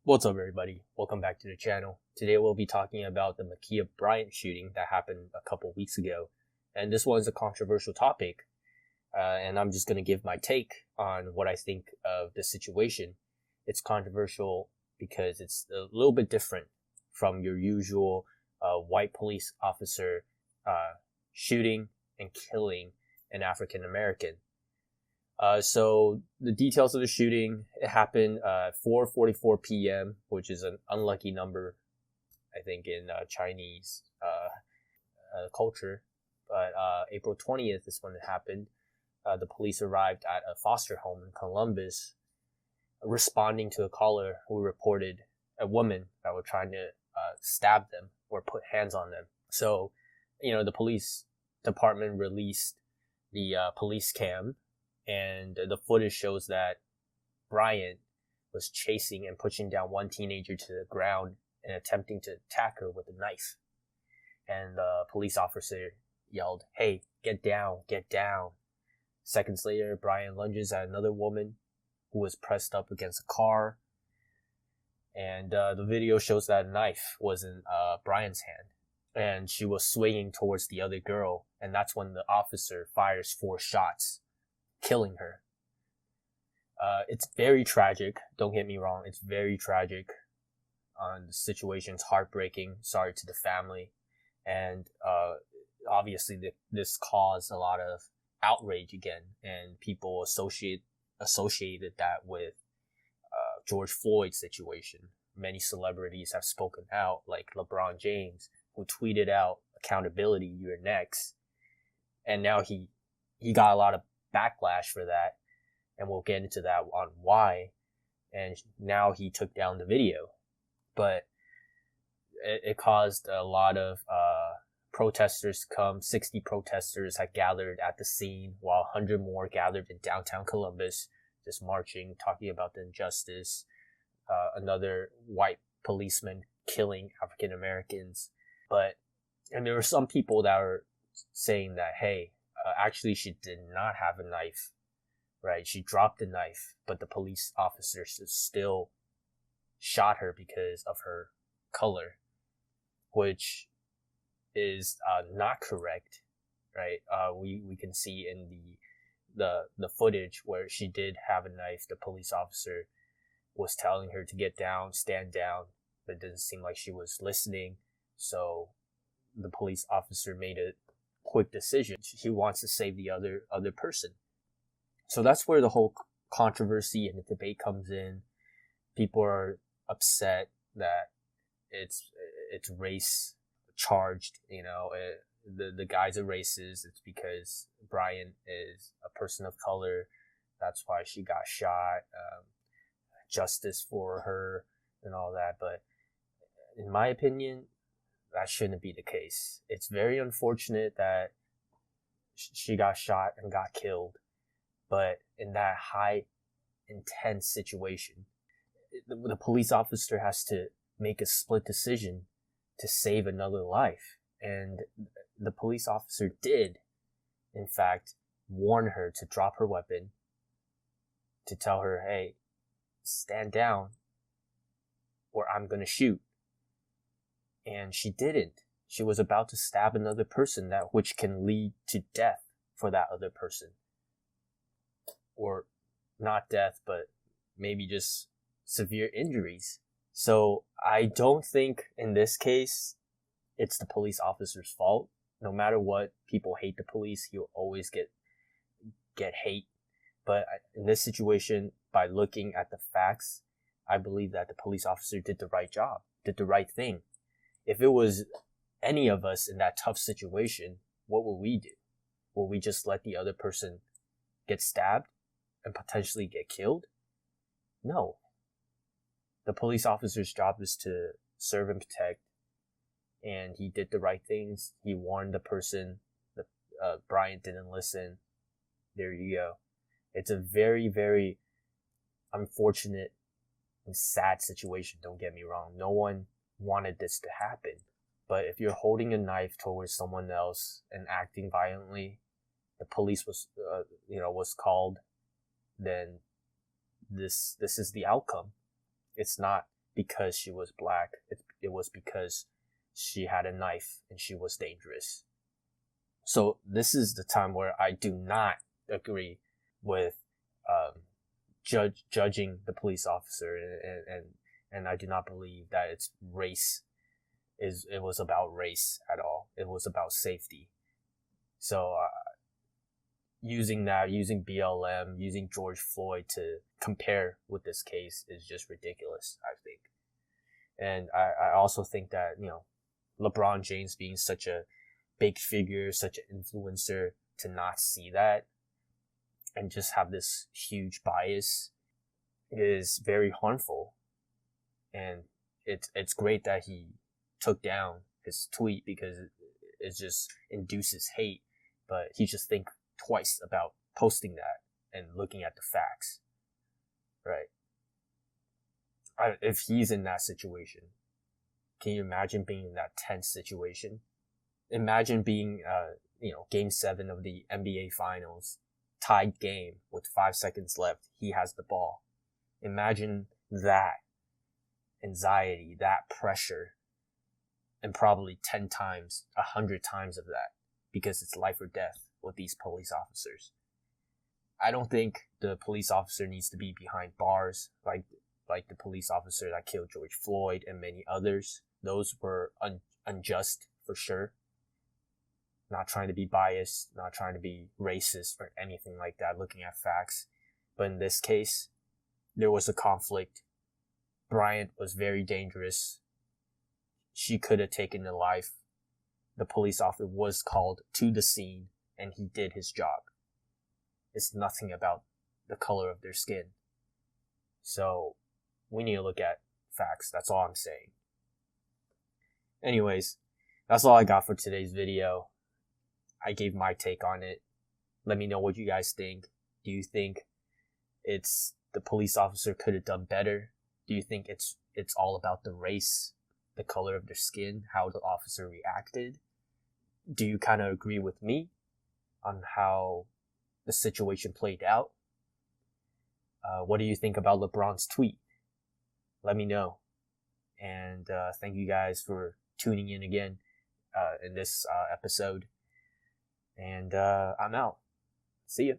What's up, everybody? Welcome back to the channel. Today we'll be talking about the Bryant shooting that happened a couple weeks ago. And this one's a controversial topic. And I'm just going to give my take on what I think of the situation. It's controversial because it's a little bit different from your usual white police officer shooting and killing an African American. So the details of the shooting, it happened at 4:44 p.m., which is an unlucky number, I think, in Chinese culture. But April 20th is when it happened. The police arrived at a foster home in Columbus, responding to a caller who reported a woman that were trying to stab them or put hands on them. So, the police department released the police cam. And the footage shows that Bryant was chasing and pushing down one teenager to the ground and attempting to attack her with a knife. And the police officer yelled, "Hey, get down, get down." Seconds later, Bryant lunges at another woman who was pressed up against a car. And the video shows that a knife was in Bryant's hand. And she was swinging towards the other girl. And that's when the officer fires 4 shots, killing her. It's very tragic. Don't get me wrong. It's very tragic. The situation's heartbreaking. Sorry to the family. And obviously this caused a lot of outrage again. And people associated that with George Floyd's situation. Many celebrities have spoken out, like LeBron James, who tweeted out, "Accountability, you're next." And now he got a lot of backlash for that, and we'll get into that on why. And now he took down the video, but it caused a lot of protesters to come. 60 protesters had gathered at the scene, while 100 more gathered in downtown Columbus, just marching, talking about the injustice. Another white policeman killing African Americans. And there were some people that were saying that, hey, actually, she did not have a knife, right? She dropped the knife, but the police officers still shot her because of her color, which is not correct, right? We can see in the footage where she did have a knife. The police officer was telling her to get down, stand down, but it didn't seem like she was listening. So the police officer made a quick decision. He wants to save the other person. So that's where the whole controversy and the debate comes in. People are upset that it's race charged. The guy's a racist. It's because Bryant is a person of color. That's why she got shot. Justice for her and all that. But in my opinion, that shouldn't be the case. It's very unfortunate that she got shot and got killed. But in that high, intense situation, the police officer has to make a split decision to save another life. And the police officer did, in fact, warn her to drop her weapon, to tell her, hey, stand down or I'm going to shoot. And she didn't. She was about to stab another person, which can lead to death for that other person. Or not death, but maybe just severe injuries. So I don't think in this case it's the police officer's fault. No matter what, people hate the police. You'll always get hate. But in this situation, by looking at the facts, I believe that the police officer did the right job, did the right thing. If it was any of us in that tough situation, what would we do? Will we just let the other person get stabbed and potentially get killed? No. The police officer's job is to serve and protect, and he did the right things. He warned the person. Bryant didn't listen. There you go. It's a very, very unfortunate and sad situation. Don't get me wrong. No one wanted this to happen. But if you're holding a knife towards someone else and acting violently, the police was called, then this is the outcome. It's not because she was black. It was because she had a knife and she was dangerous. So this is the time where I do not agree with judging the police officer, and I do not believe that it's race. It was about race at all. It was about safety. So using BLM, using George Floyd to compare with this case is just ridiculous, I think. And I also think that, LeBron James being such a big figure, such an influencer, to not see that and just have this huge bias is very harmful. And it's great that he took down his tweet because it just induces hate, but he should think twice about posting that and looking at the facts, right? If he's in that situation, can you imagine being in that tense situation? Imagine being, game 7 of the NBA finals, tied game with 5 seconds left. He has the ball. Imagine that anxiety, that pressure, and probably 10 times, 100 times of that, because it's life or death with these police officers. I don't think the police officer needs to be behind bars like the police officer that killed George Floyd and many others. Those were unjust for sure. Not trying to be biased, not trying to be racist or anything like that, looking at facts. But in this case, there was a conflict. Bryant was very dangerous. She could have taken a life. The police officer was called to the scene and he did his job. It's nothing about the color of their skin. So we need to look at facts. That's all I'm saying. Anyways, that's all I got for today's video. I gave my take on it. Let me know what you guys think. Do you think it's the police officer could have done better? Do you think it's all about the race, the color of their skin, how the officer reacted? Do you kind of agree with me on how the situation played out? What do you think about LeBron's tweet? Let me know. And thank you guys for tuning in again in this episode. And I'm out. See ya.